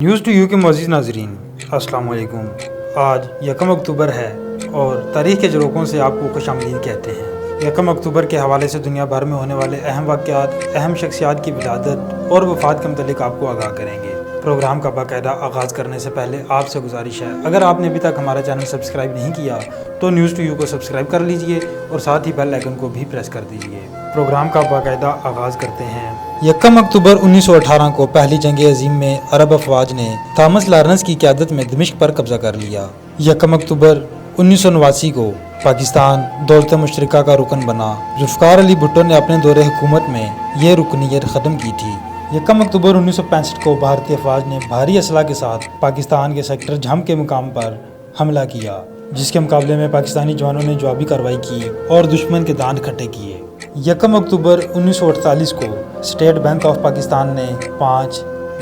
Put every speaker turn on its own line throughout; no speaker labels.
News to you के मोअज़्ज़िज़ नाज़रीन, अस्सलाम वालेकुम। आज 1 अक्टूबर है और तारीख़ के झरोकों से आपको खुशामदीद कहते हैं। 1 अक्टूबर के हवाले से दुनिया भर में होने वाले अहम वाक़यात, अहम शख्सियात की विलादत और वफ़ात के मुतालिक आपको आगाह करेंगे। प्रोग्राम का बाकायदा आगाज़ करने से पहले आपसे गुजारिश है, अगर आपने अभी तक हमारा चैनल सब्सक्राइब नहीं किया तो न्यूज़ टू यू को सब्सक्राइब कर लीजिए और साथ ही बेल आइकन को भी प्रेस कर दीजिए। प्रोग्राम का बाकायदा आगाज़ करते हैं। 1 अक्टूबर 1918 को पहली जंग अजीम में अरब अफवाज ने थॉमस लॉरेंस की क़यादत में दमिश्क पर कब्जा कर लिया। 1 अक्टूबर 1989 को पाकिस्तान दौलत मुश्तरका का रुकन बना। जुल्फ़िकार अली भुट्टो ने अपने दौरे हुकूमत में ये रुकनीत ख़त्म की थी। 1 अक्टूबर 1965 को भारतीय अफवाज ने भारी असला के साथ पाकिस्तान के सेक्टर झम के मुकाम पर हमला किया, जिसके मुकाबले में पाकिस्तानी जवानों ने जवाबी कार्रवाई की और दुश्मन के दांत खट्टे किए। 1 अक्टूबर 1948 को स्टेट बैंक ऑफ पाकिस्तान ने 5,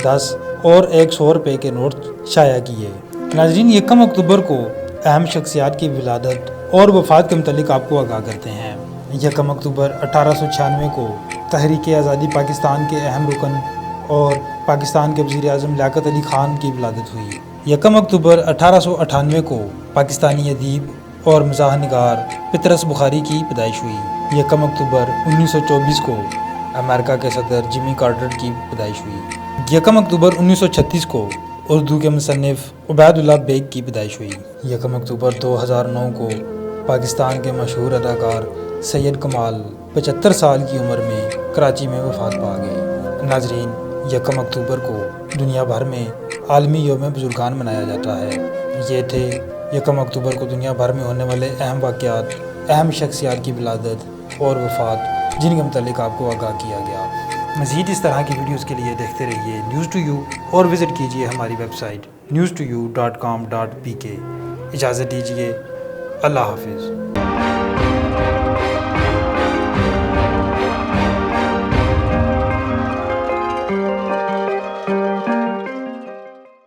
10 और 100 रुपये के नोट शाया किए। नाज़रीन, 1 अक्टूबर को अहम शख्सियात की विलादत और वफ़ात के मुतालिक आपको आगाह करते हैं। 1 अक्टूबर 1896 को तहरीक आज़ादी पाकिस्तान के अहम रुकन और पाकिस्तान के वज़ीर आज़म लियाकत अली ख़ान की विलादत हुई। 1 अक्टूबर 1898 को पाकिस्तानी अदीब और मज़ाह निगार पतरस बुखारी की पैदाइश हुई। 1 अक्टूबर 1924 को अमेरिका के सदर जिमी कार्टर की पैदाइश हुई। 1 अक्टूबर 1936 को उर्दू के मुसन्निफ़ उबैदुल्लाह बेग की पैदाइश हुई। 1 अक्टूबर 2009 को पाकिस्तान के मशहूर अदाकार सैयद कमाल 75 साल की उम्र में कराची में वफ़ात पा गए। नाज़रीन, 1 अक्टूबर को दुनिया भर में आलमी यौम बुज़ुर्गान मनाया जाता है। ये थे 1 अक्टूबर को दुनिया भर में होने वाले अहम वाक़यात, अहम शख्सियात की विलादत और वफ़ात, जिनके मुतालिक आपको आगाह किया गया। मज़ीद इस तरह की वीडियोज़ के लिए देखते रहिए न्यूज़ टू यू और विज़िट कीजिए हमारी वेबसाइट newstoyou.com.pk। इजाज़त दीजिए, अल्लाह हाफ़िज़।